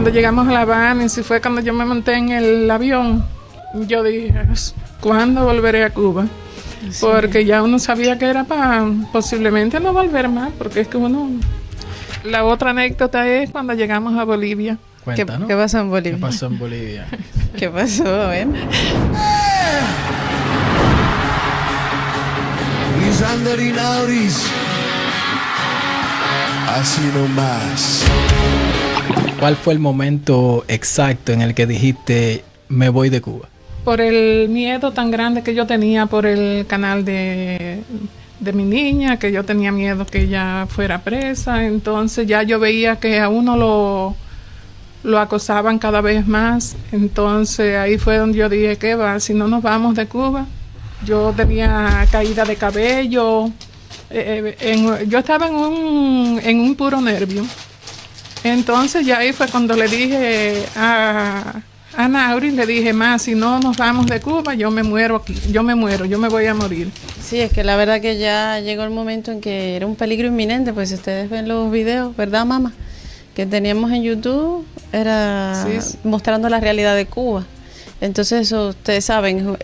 Cuando llegamos a La Habana, y si fue cuando yo me monté en el avión, yo dije, ¿cuándo volveré a Cuba? Sí. Porque ya uno sabía que era para posiblemente no volver más, porque es que uno... La otra anécdota es cuando llegamos a Bolivia. Cuéntanos. ¿Qué pasó en Bolivia? ¿Qué pasó en Bolivia? ¿Qué pasó? A ver. Lisander y Nauris. Así nomás. ¿Cuál fue el momento exacto en el que dijiste, me voy de Cuba? Por el miedo tan grande que yo tenía por el canal de mi niña, que yo tenía miedo que ella fuera presa. Entonces ya yo veía que a uno lo acosaban cada vez más. Entonces ahí fue donde yo dije, ¿qué va? Si no nos vamos de Cuba. Yo tenía caída de cabello. Yo estaba en un puro nervio. Entonces ya ahí fue cuando le dije a Nauris, le dije, más si no nos vamos de Cuba, yo me muero aquí, yo me voy a morir. Sí, es que la verdad que ya llegó el momento en que era un peligro inminente, pues si ustedes ven los videos, ¿verdad, mamá? Que teníamos en YouTube, era sí. Mostrando la realidad de Cuba. Entonces eso, ustedes saben,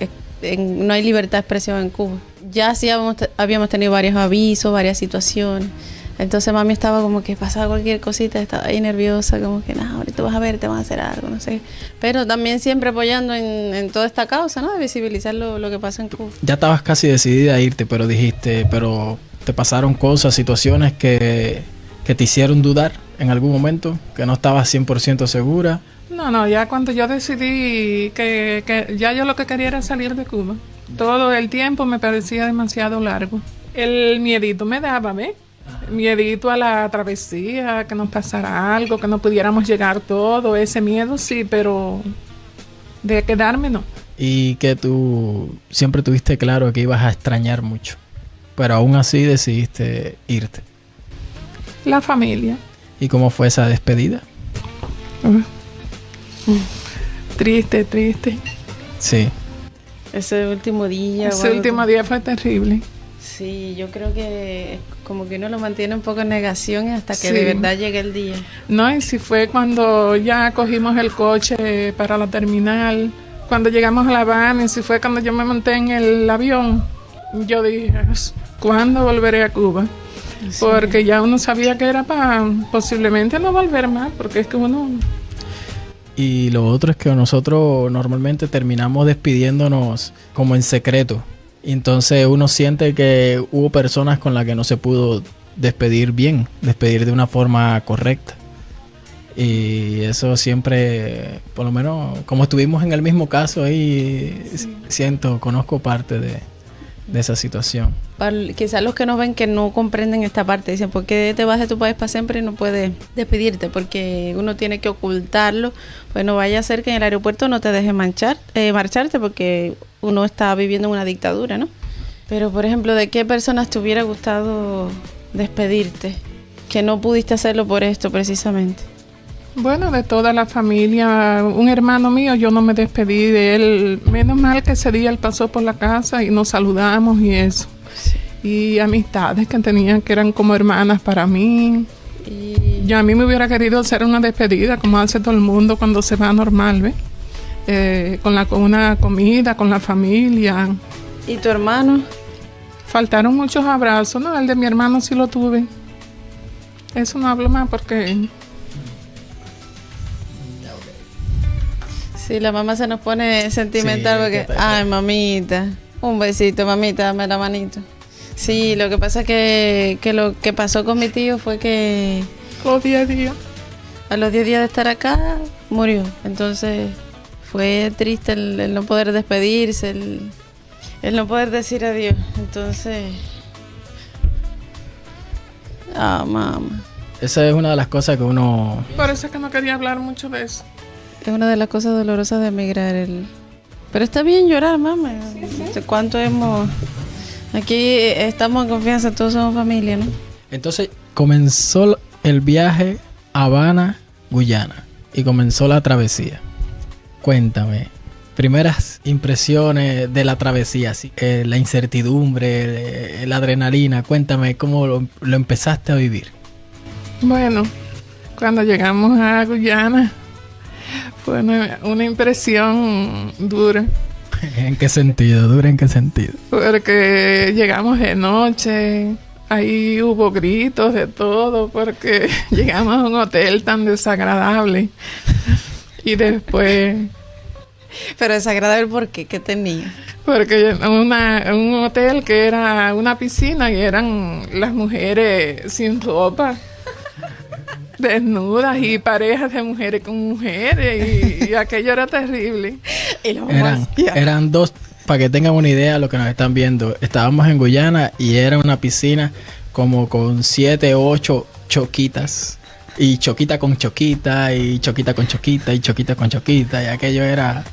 no hay libertad de expresión en Cuba. Ya sí habíamos tenido varios avisos, varias situaciones. Entonces mami estaba como que pasaba cualquier cosita, estaba ahí nerviosa, como que no, ahorita vas a ver, te van a hacer algo, no sé. Pero también siempre apoyando en toda esta causa, ¿no? De visibilizar lo que pasa en Cuba. Ya estabas casi decidida a irte, pero dijiste, pero te pasaron cosas, situaciones que te hicieron dudar en algún momento, que no estabas 100% segura. No, ya cuando yo decidí que ya yo lo que quería era salir de Cuba. Todo el tiempo me parecía demasiado largo. El miedito me daba, ¿ves? Miedito a la travesía, que nos pasara algo, que no pudiéramos llegar todo, ese miedo sí, pero de quedarme no. Y que tú siempre tuviste claro que ibas a extrañar mucho, pero aún así decidiste irte. La familia. ¿Y cómo fue esa despedida? Triste. Sí. Ese último día. Ese último día fue terrible. Sí, yo creo que como que uno lo mantiene un poco en negación hasta que sí. De verdad llegue el día. No, y si fue cuando ya cogimos el coche para la terminal, cuando llegamos a La Habana, y si fue cuando yo me monté en el avión, yo dije, ¿cuándo volveré a Cuba? Sí. Porque ya uno sabía que era para posiblemente no volver más, porque es que uno... Y lo otro es que nosotros normalmente terminamos despidiéndonos como en secreto. Y entonces uno siente que hubo personas con las que no se pudo despedir bien, despedir de una forma correcta. Y eso siempre, por lo menos, como estuvimos en el mismo caso ahí, sí. Conozco parte de esa situación. Quizás los que nos ven que no comprenden esta parte dicen, ¿por qué te vas de tu país para siempre y no puedes despedirte? Porque uno tiene que ocultarlo, pues no vaya a ser que en el aeropuerto no te deje marcharte porque uno está viviendo en una dictadura, ¿no? Pero, por ejemplo, ¿de qué personas te hubiera gustado despedirte? Que no pudiste hacerlo por esto precisamente. Bueno, de toda la familia. Un hermano mío, yo no me despedí de él. Menos mal que ese día él pasó por la casa y nos saludamos y eso. Sí. Y amistades que tenían que eran como hermanas para mí. Y a mí me hubiera querido hacer una despedida como hace todo el mundo cuando se va normal, ¿ves? Con una comida, con la familia. ¿Y tu hermano? Faltaron muchos abrazos, ¿no? El de mi hermano sí lo tuve. Eso no hablo más porque... Sí, la mamá se nos pone sentimental porque... Ay, mamita, un besito, mamita, dame la manito. Sí, lo que pasa es que lo que pasó con mi tío fue que... Los 10 días. A los 10 días de estar acá, murió. Entonces, fue triste el no poder despedirse, el no poder decir adiós. Entonces... mamá. Esa es una de las cosas que uno... Por eso es que no quería hablar mucho de eso. Es una de las cosas dolorosas de emigrar. Pero está bien llorar, mamá. Sí. ¿Cuánto hemos...? Aquí estamos en confianza, todos somos familia, ¿no? Entonces comenzó el viaje a Habana, Guyana, y comenzó la travesía. Cuéntame, primeras impresiones de la travesía, ¿sí? La incertidumbre, la adrenalina. Cuéntame cómo lo empezaste a vivir. Bueno, cuando llegamos a Guyana... Fue una impresión dura. ¿En qué sentido? ¿Dura en qué sentido? Porque llegamos de noche, ahí hubo gritos de todo, porque llegamos a un hotel tan desagradable. Y después... Pero desagradable, ¿por qué? ¿Qué tenía? Porque un hotel que era una piscina y eran las mujeres sin ropa, desnudas, y parejas de mujeres con mujeres, y aquello era terrible. Y eran dos, para que tengan una idea de lo que nos están viendo. Estábamos en Guyana y era una piscina como con 7, 8 choquitas. Y choquita con choquita, y choquita con choquita, y choquita con choquita, y aquello era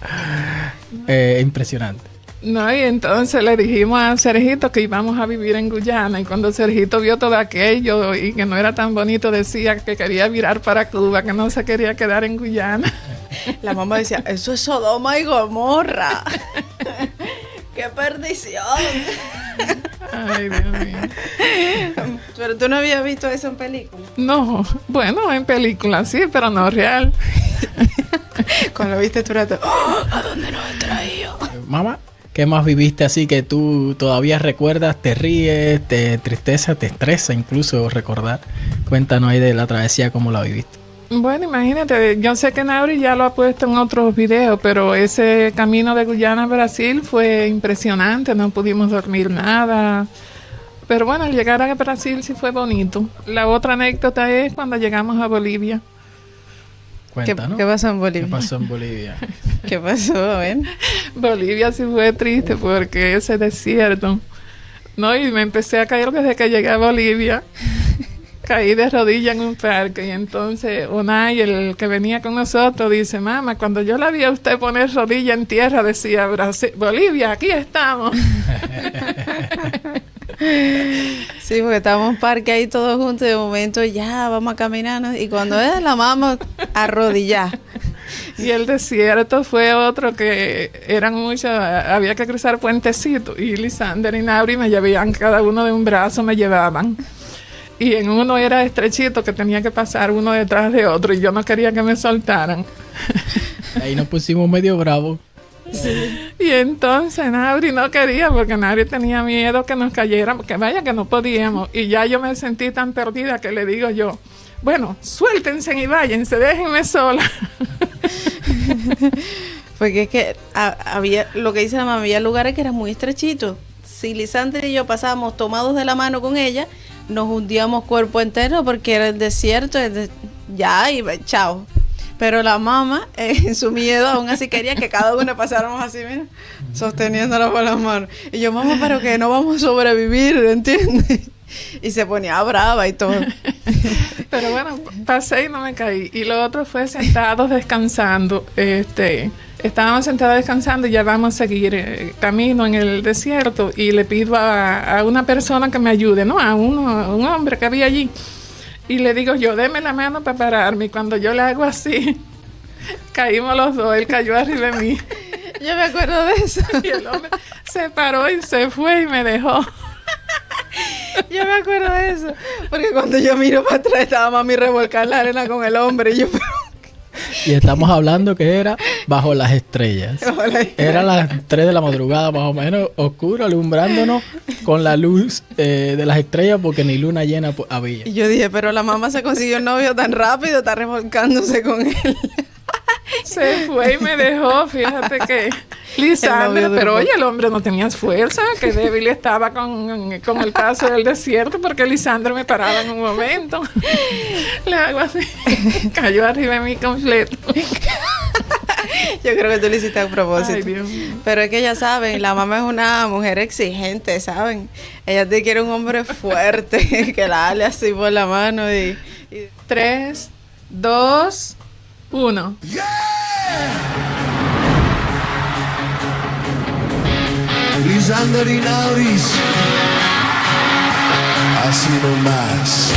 impresionante. No, y entonces le dijimos a Sergito que íbamos a vivir en Guyana, y cuando Sergito vio todo aquello y que no era tan bonito, decía que quería virar para Cuba, que no se quería quedar en Guyana. La mamá decía, eso es Sodoma y Gomorra. ¡Qué perdición! Ay, Dios mío. ¿Pero tú no habías visto eso en película? No, bueno, en película sí, pero no real. Cuando lo viste tú eras ¿a dónde nos he traído? Mamá, ¿qué más viviste así que tú todavía recuerdas? ¿Te ríes, te tristeza, te estresa incluso recordar? Cuéntanos ahí de la travesía, cómo la viviste. Bueno, imagínate, yo sé que Nauri ya lo ha puesto en otros videos, pero ese camino de Guyana a Brasil fue impresionante, no pudimos dormir nada. Pero bueno, al llegar a Brasil sí fue bonito. La otra anécdota es cuando llegamos a Bolivia. Cuéntanos. ¿Qué pasó en Bolivia? ¿Qué pasó en Bolivia? ¿Qué pasó? A ver. Bolivia sí fue triste porque ese desierto. No, y me empecé a caer desde que llegué a Bolivia. Caí de rodillas en un parque y entonces Unai, el que venía con nosotros, dice, mamá, cuando yo la vi a usted poner rodilla en tierra, decía, Bolivia, aquí estamos. Sí, porque estábamos en un parque ahí todos juntos y de momento ya vamos a caminarnos y cuando es la vamos a arrodillar. Y el desierto fue otro que eran muchos, había que cruzar puentecitos y Lisander y Nauri me llevaban cada uno de un brazo, me llevaban. Y en uno era estrechito que tenía que pasar uno detrás de otro y yo no quería que me soltaran. Ahí nos pusimos medio bravos. Sí. Y entonces Nauri no quería porque Nauri tenía miedo que nos cayéramos, que vaya que no podíamos. Y ya yo me sentí tan perdida que le digo yo, bueno, suéltense y váyanse, déjenme sola. Porque es que había, lo que dice la mamá, había lugares que eran muy estrechitos. Si Lisander y yo pasábamos tomados de la mano con ella, nos hundíamos cuerpo entero porque era el desierto, ya iba, chao. Pero la mamá, en su miedo, aún así quería que cada uno pasáramos así, mira, sosteniéndola por las manos. Y yo, mamá, pero que no vamos a sobrevivir, ¿entiendes? Y se ponía brava y todo. Pero bueno, pasé y no me caí. Y lo otro fue sentados descansando. Estábamos sentados descansando y ya vamos a seguir camino en el desierto. Y le pido a una persona que me ayude, ¿no? A un hombre que había allí. Y le digo yo, deme la mano para pararme. Y cuando yo le hago así, caímos los dos. Él cayó arriba de mí. Yo me acuerdo de eso. Y el hombre se paró y se fue y me dejó. Yo me acuerdo de eso. Porque cuando yo miro para atrás estaba mami revolcada en la arena con el hombre. Y yo... Y estamos hablando que era bajo las estrellas. Era las 3 de la madrugada, más o menos, oscuro, alumbrándonos con la luz de las estrellas, porque ni luna llena había. Y yo dije, pero la mamá se consiguió un novio tan rápido, está revolcándose con él. Se fue y me dejó, fíjate que Lisander, pero oye, el hombre no tenía fuerza, que débil estaba con el paso del desierto, porque Lisander me paraba en un momento. Le hago así, cayó arriba de mí completo. Yo creo que tú lo hiciste a propósito. Ay, Dios mío. Pero es que ya saben, la mamá es una mujer exigente, ¿saben? Ella te quiere un hombre fuerte, que la dale así por la mano y 3, 2, 1. Lisander y Nauris, así nomás.